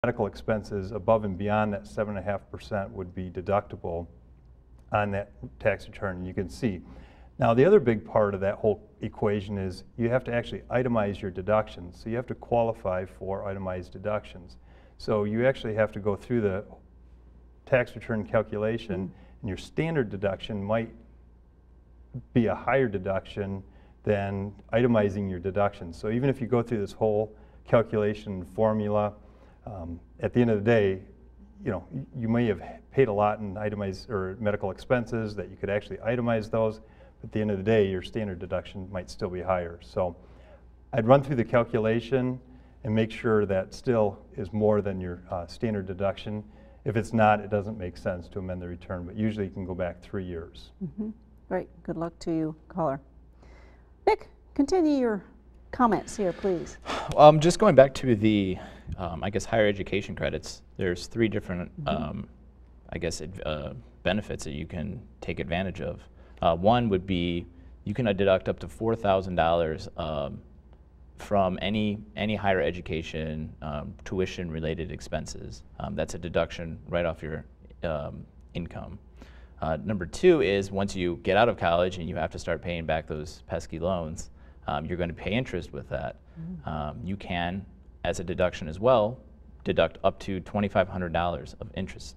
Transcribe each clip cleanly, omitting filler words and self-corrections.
medical expenses above and beyond that 7.5% would be deductible on that tax return, and you can see. Now, the other big part of that whole equation is you have to actually itemize your deductions. So you have to qualify for itemized deductions. So you actually have to go through the tax return calculation, and your standard deduction might be a higher deduction than itemizing your deductions. So even if you go through this whole calculation formula, at the end of the day, you know, you may have paid a lot in itemized or medical expenses that you could actually itemize those. At the end of the day, your standard deduction might still be higher. So I'd run through the calculation and make sure that still is more than your standard deduction. If it's not, it doesn't make sense to amend the return, but usually you can go back 3 years. Great. Good luck to you, caller. Nick, continue your comments here, please. Just going back to the, I guess, higher education credits, there's 3 different, I guess, benefits that you can take advantage of. One would be you can deduct up to $4,000 from any higher education tuition-related expenses. That's a deduction right off your income. Number 2 is once you get out of college and you have to start paying back those pesky loans, you're going to pay interest with that. You can, as a deduction as well, deduct up to $2,500 of interest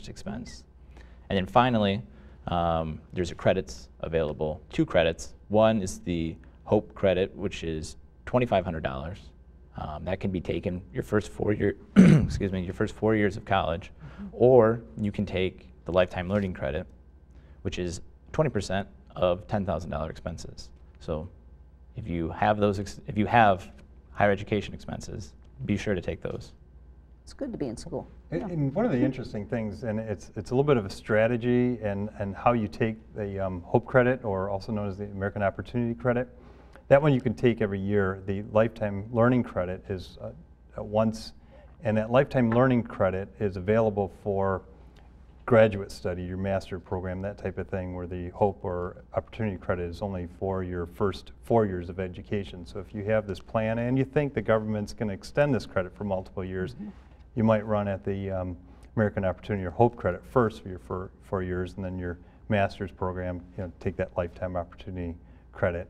expense. And then finally, there's credits available, 2 credits. One is the HOPE credit, which is $2,500. That can be taken your first 4 year, excuse me, your first 4 years of college, or you can take the lifetime learning credit, which is 20% of $10,000 expenses. So if you have those, if you have higher education expenses, be sure to take those. It's good to be in school. And one of the interesting things, and it's a little bit of a strategy and how you take the HOPE credit, or also known as the American Opportunity Credit. That one you can take every year. The lifetime learning credit is once, and that lifetime learning credit is available for graduate study, your master program, that type of thing, where the HOPE or Opportunity Credit is only for your first 4 years of education. So if you have this plan and you think the government's going to extend this credit for multiple years, you might run at the American Opportunity or HOPE credit first for your 4 years, and then your master's program, you know, take that lifetime opportunity credit,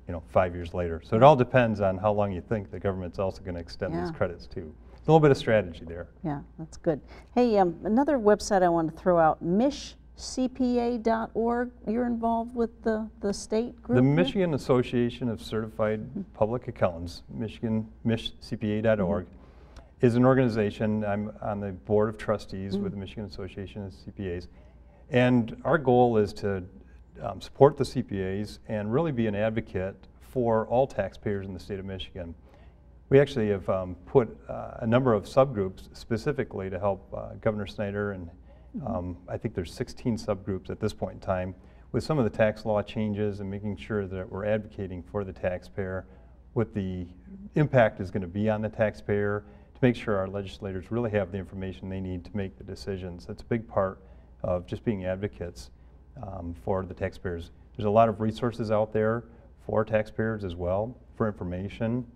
you know, 5 years later. So it all depends on how long you think the government's also going to extend these credits too. A little bit of strategy there. Yeah, that's good. Hey, another website I want to throw out, CPA.org. You're involved with the state group? The Michigan Association of Certified Public Accountants, CPA.org, is an organization. I'm on the board of trustees with the Michigan Association of CPAs. And our goal is to support the CPAs and really be an advocate for all taxpayers in the state of Michigan. We actually have put a number of subgroups specifically to help Governor Snyder, and I think there's 16 subgroups at this point in time, with some of the tax law changes and making sure that we're advocating for the taxpayer, what the impact is going to be on the taxpayer, to make sure our legislators really have the information they need to make the decisions. That's a big part of just being advocates for the taxpayers. There's a lot of resources out there for taxpayers as well, for information.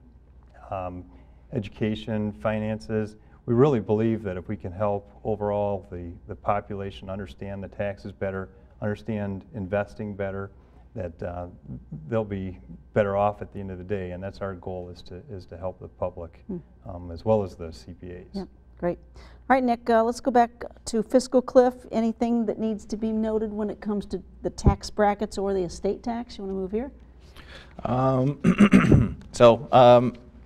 Education, finances. We really believe that if we can help overall the population understand the taxes better, understand investing better, that they'll be better off at the end of the day. And that's our goal, is to help the public as well as the CPAs. Yeah, great. All right, Nick, let's go back to Fiscal Cliff. Anything that needs to be noted when it comes to the tax brackets or the estate tax? You want to move here?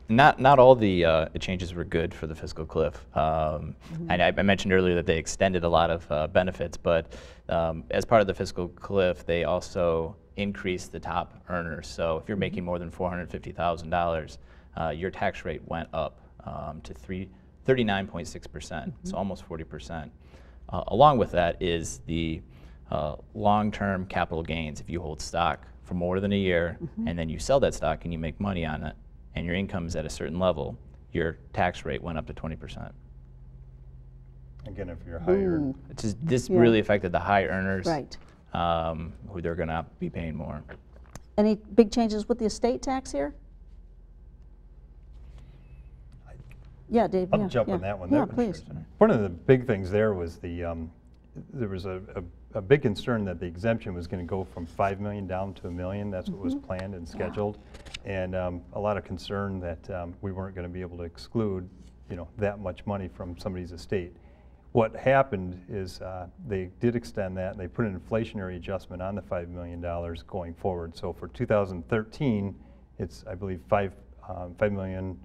Not all the changes were good for the Fiscal Cliff. And I mentioned earlier that they extended a lot of benefits, but as part of the Fiscal Cliff, they also increased the top earners. So if you're making more than $450,000, your tax rate went up to 39.6%, so almost 40%. Along with that is the long-term capital gains. If you hold stock for more than a year and then you sell that stock and you make money on it, and your income is at a certain level, your tax rate went up to 20%. Again, if you're higher. This really affected the high earners, right? Who they're going to be paying more. Any big changes with the estate tax here? Yeah, Dave, I'll yeah, jump yeah. on that one. Yeah, That was- please. One of the big things there was there was a big concern that the exemption was going to go from 5 million down to $1 million. That's what was planned and scheduled. And a lot of concern that we weren't going to be able to exclude, that much money from somebody's estate. What happened is they did extend that, and they put an inflationary adjustment on the $5 million going forward. So for 2013, it's, I believe, $5.12 million.